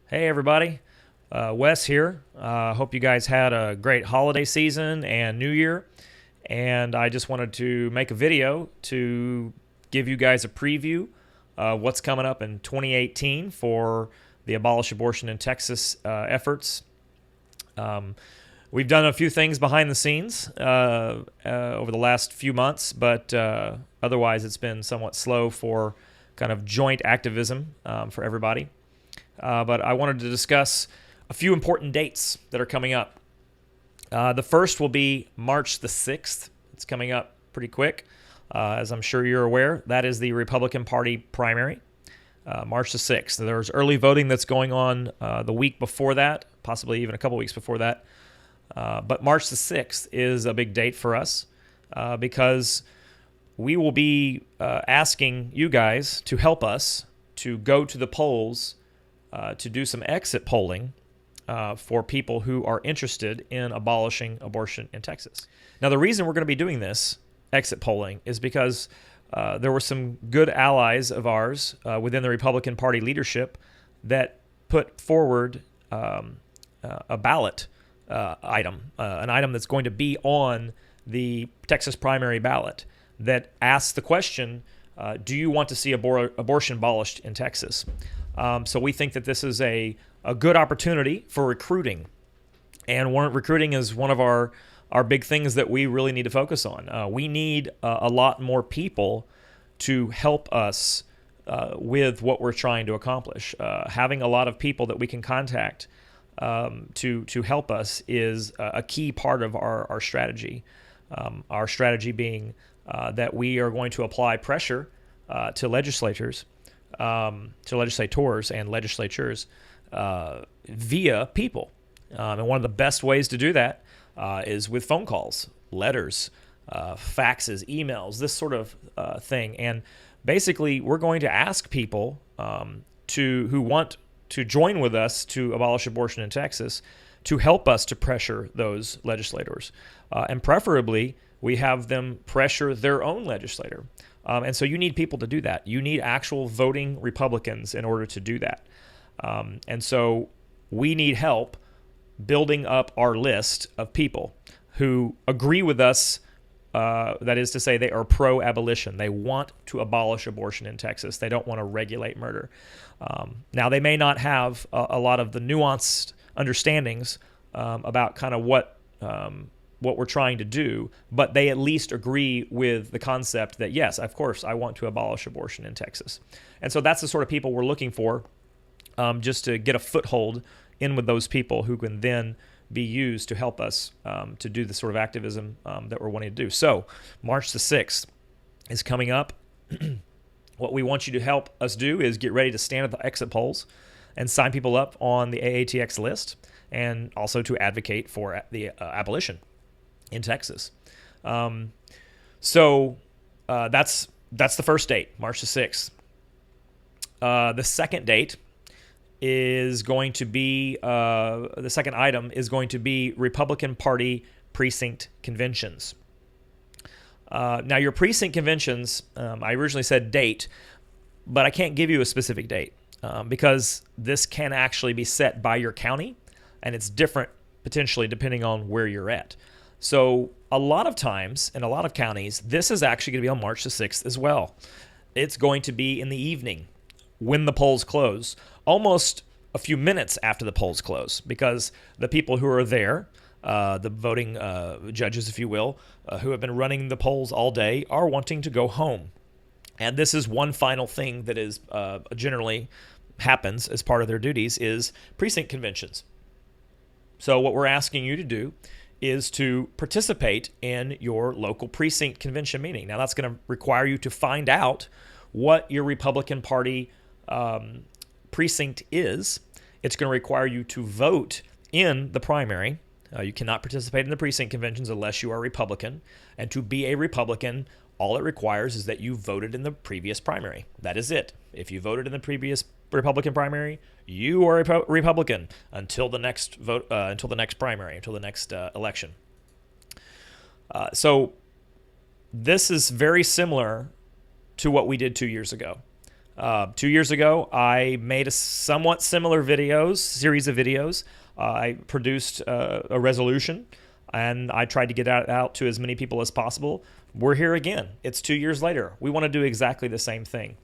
Hey everybody, Wes here. Hope you guys had a great holiday season and New Year. And I just wanted to make a video to give you guys a preview of what's coming up in 2018 for the Abolish Abortion in Texas efforts. We've done a few things behind the scenes over the last few months, but otherwise it's been somewhat slow for kind of joint activism for everybody. But I wanted to discuss a few important dates that are coming up. The first will be March the 6th. It's coming up pretty quick. As I'm sure you're aware, that is the Republican Party primary, March the 6th. There's early voting that's going on the week before that, possibly even a couple weeks before that. But March the 6th is a big date for us because we will be asking you guys to help us to go to the polls to do some exit polling for people who are interested in abolishing abortion in Texas. Now, the reason we're going to be doing this exit polling is because there were some good allies of ours within the Republican Party leadership that put forward a ballot item, an item that's going to be on the Texas primary ballot that asks the question, do you want to see abortion abolished in Texas? So we think that this is a good opportunity for recruiting. And recruiting is one of our big things that we really need to focus on. We need a lot more people to help us with what we're trying to accomplish. Having a lot of people that we can contact to help us is a key part of our strategy. Our strategy being that we are going to apply pressure to legislators and legislatures via people. And one of the best ways to do that is with phone calls, letters, faxes, emails, this sort of thing. And basically, we're going to ask people who want to join with us to abolish abortion in Texas to help us to pressure those legislators. And preferably, we have them pressure their own legislator. And so you need people to do that. You need actual voting Republicans in order to do that. And so we need help building up our list of people who agree with us. That is to say, they are pro-abolition. They want to abolish abortion in Texas. They don't want to regulate murder. Now, they may not have a lot of the nuanced understandings about kind of what we're trying to do, but they at least agree with the concept that, yes, of course, I want to abolish abortion in Texas. And so that's the sort of people we're looking for, just to get a foothold in with those people who can then be used to help us to do the sort of activism that we're wanting to do. So March the 6th is coming up. What we want you to help us do is get ready to stand at the exit polls and sign people up on the AATX list, and also to advocate for the abolition in Texas. So that's the first date, March the 6th. The second date is going to be, the second item is going to be Republican Party Precinct Conventions. Now, your precinct conventions, I originally said date, but I can't give you a specific date because this can actually be set by your county, and it's different potentially depending on where you're at. So a lot of times in a lot of counties, this is actually going to be on March the 6th as well. It's going to be in the evening when the polls close, almost a few minutes after the polls close, because the people who are there, the voting judges, if you will, who have been running the polls all day, are wanting to go home. And this is one final thing that is generally happens as part of their duties is precinct conventions. So what we're asking you to do is to participate in your local precinct convention meeting. Now, that's going to require you to find out what your Republican Party precinct is. It's going to require you to vote in the primary. You cannot participate in the precinct conventions unless you are a Republican. And to be a Republican, all it requires is that you voted in the previous primary. That is it. If you voted in the previous Republican primary, you are a Republican until the next vote, until the next primary, until the next election. So this is very similar to what we did 2 years ago. 2 years ago, I made a somewhat similar series of videos. I produced a resolution, and I tried to get it out to as many people as possible. We're here again. It's 2 years later. We want to do exactly the same thing.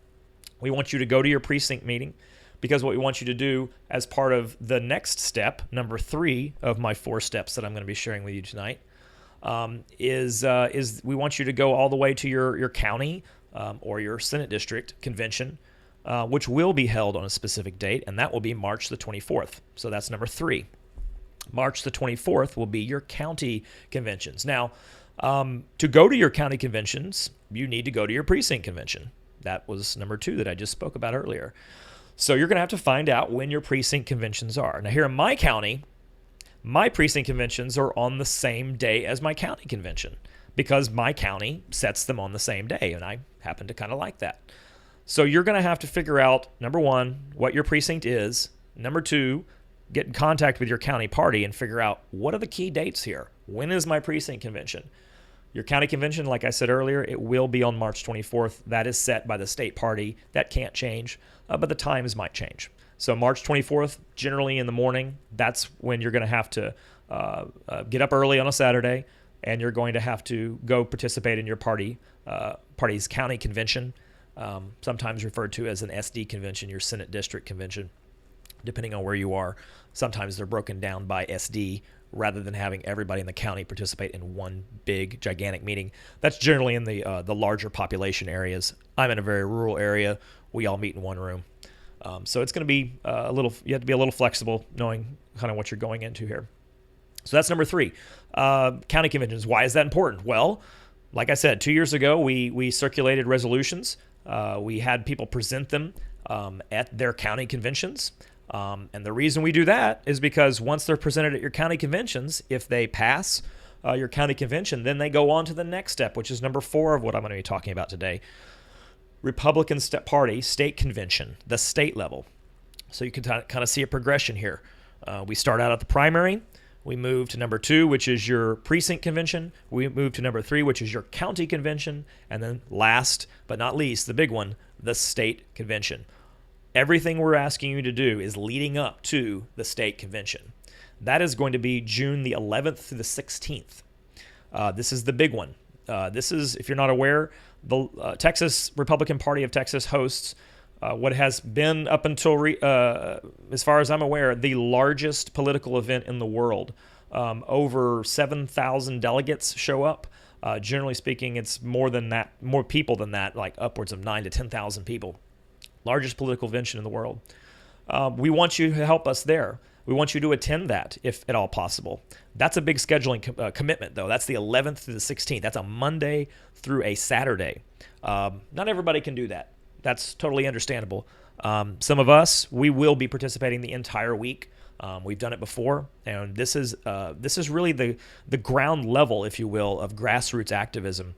We want you to go to your precinct meeting, because what we want you to do as part of the next step, number 3 of my 4 steps that I'm going to be sharing with you tonight, is we want you to go all the way to your county or your Senate district convention, which will be held on a specific date, and that will be March the 24th. So that's number 3. March the 24th will be your county conventions. Now, to go to your county conventions, you need to go to your precinct convention. That was number 2 that I just spoke about earlier. So you're going to have to find out when your precinct conventions are. Now, here in my county, my precinct conventions are on the same day as my county convention, because my county sets them on the same day, and I happen to kind of like that. So you're going to have to figure out, number 1, what your precinct is. Number 2, get in contact with your county party and figure out, what are the key dates here? When is my precinct convention? Your county convention, like I said earlier, it will be on March 24th. That is set by the state party. That can't change, but the times might change. So March 24th, generally in the morning, that's when you're going to have to get up early on a Saturday, and you're going to have to go participate in your party's county convention, sometimes referred to as an SD convention, your Senate district convention, depending on where you are. Sometimes they're broken down by SD rather than having everybody in the county participate in one big, gigantic meeting. That's generally in the larger population areas. I'm in a very rural area. We all meet in one room. So it's going to be you have to be a little flexible knowing kind of what you're going into here. So that's number 3. County conventions. Why is that important? Well, like I said, 2 years ago, we circulated resolutions. We had people present them at their county conventions. And the reason we do that is because once they're presented at your county conventions, if they pass your county convention, then they go on to the next step, which is number 4 of what I'm going to be talking about today. Republican Party state convention, the state level. So you can kind of see a progression here. We start out at the primary. We move to number 2, which is your precinct convention. We move to number 3, which is your county convention. And then last but not least, the big one, the state convention. Everything we're asking you to do is leading up to the state convention. That is going to be June the 11th through the 16th. This is the big one. This is, if you're not aware, the Texas Republican Party of Texas hosts what has been up until, as far as I'm aware, the largest political event in the world. Over 7,000 delegates show up. Generally speaking, it's more than that, more people than that, like upwards of 9,000 to 10,000 people. Largest political convention in the world. We want you to help us there. We want you to attend that if at all possible. That's a big scheduling commitment, though. That's the 11th through the 16th. That's a Monday through a Saturday. Not everybody can do that. That's totally understandable. Some of us, we will be participating the entire week. We've done it before, and this is really the ground level, if you will, of grassroots activism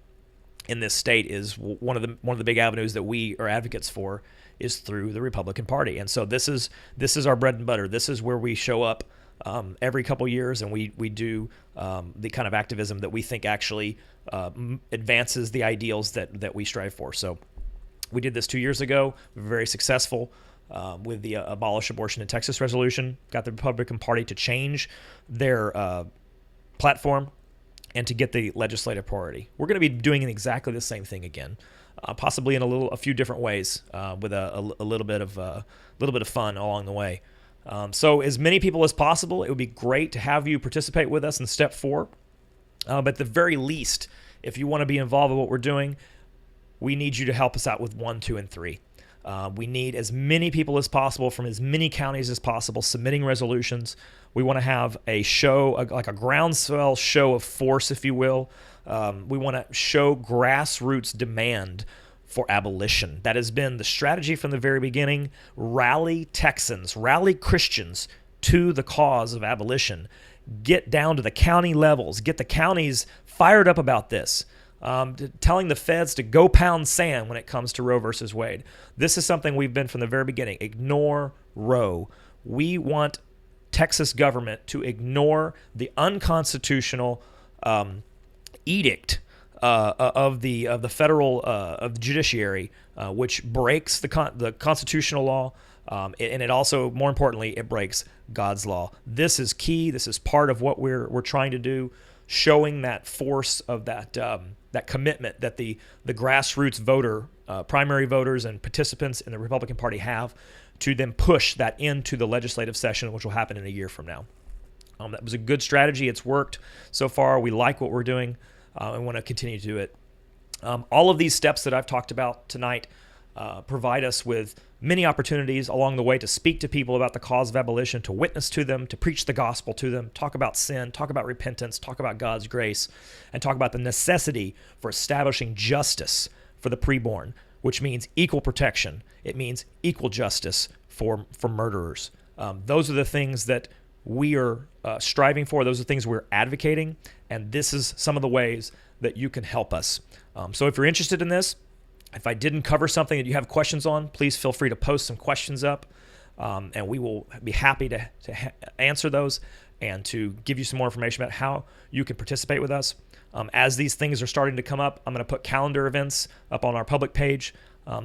in this state. Is one of the big avenues that we are advocates for is through the Republican Party. And so this is our bread and butter. This is where we show up every couple years, and we do the kind of activism that we think actually advances the ideals that we strive for. So we did this 2 years ago. We were very successful with the Abolish Abortion in Texas resolution. Got the Republican Party to change their platform and to get the legislative priority. We're going to be doing exactly the same thing again. Possibly in a few different ways, with a little bit of fun along the way. So as many people as possible. It would be great to have you participate with us in step 4. But at the very least, if you want to be involved with what we're doing, we need you to help us out with 1, 2, and 3. We need as many people as possible from as many counties as possible submitting resolutions. We want to have a show, like a groundswell show of force, if you will. We want to show grassroots demand for abolition. That has been the strategy from the very beginning. Rally Texans, rally Christians to the cause of abolition. Get down to the county levels. Get the counties fired up about this. Telling the feds to go pound sand when it comes to Roe versus Wade. This is something we've been from the very beginning. Ignore Roe. We want Texas government to ignore the unconstitutional edict of the federal of the judiciary, which breaks the constitutional law, and it also, more importantly, it breaks God's law. This is key. This is part of what we're trying to do, showing that force of that commitment that the grassroots voter, primary voters and participants in the Republican Party have, to then push that into the legislative session, which will happen in a year from now. That was a good strategy. It's worked so far. We like what we're doing and want to continue to do it. All of these steps that I've talked about tonight provide us with many opportunities along the way to speak to people about the cause of abolition, to witness to them, to preach the gospel to them, talk about sin, talk about repentance, talk about God's grace, and talk about the necessity for establishing justice for the preborn, which means equal protection. It means equal justice for murderers. Those are the things that we are striving for. Those are the things we're advocating, and this is some of the ways that you can help us. So if you're interested in this, if I didn't cover something that you have questions on, please feel free to post some questions up, and we will be happy to answer those and to give you some more information about how you can participate with us. As these things are starting to come up, I'm going to put calendar events up on our public page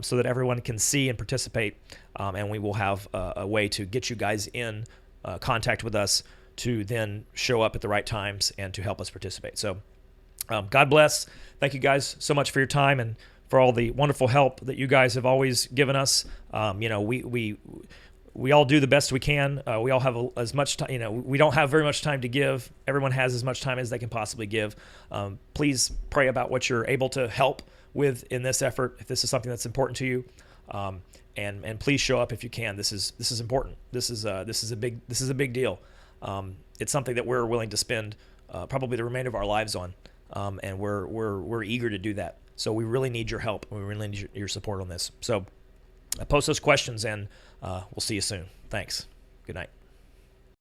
so that everyone can see and participate, and we will have a way to get you guys in contact with us to then show up at the right times and to help us participate. So God bless. Thank you guys so much for your time and for all the wonderful help that you guys have always given us. We all do the best we can. We all have as much time. We don't have very much time to give. Everyone has as much time as they can possibly give. Please pray about what you're able to help with in this effort. If this is something that's important to you, and please show up if you can. This is important. This is a big deal. It's something that we're willing to spend probably the remainder of our lives on, and we're eager to do that. So we really need your help. We really need your support on this. So post those questions, and we'll see you soon. Thanks. Good night.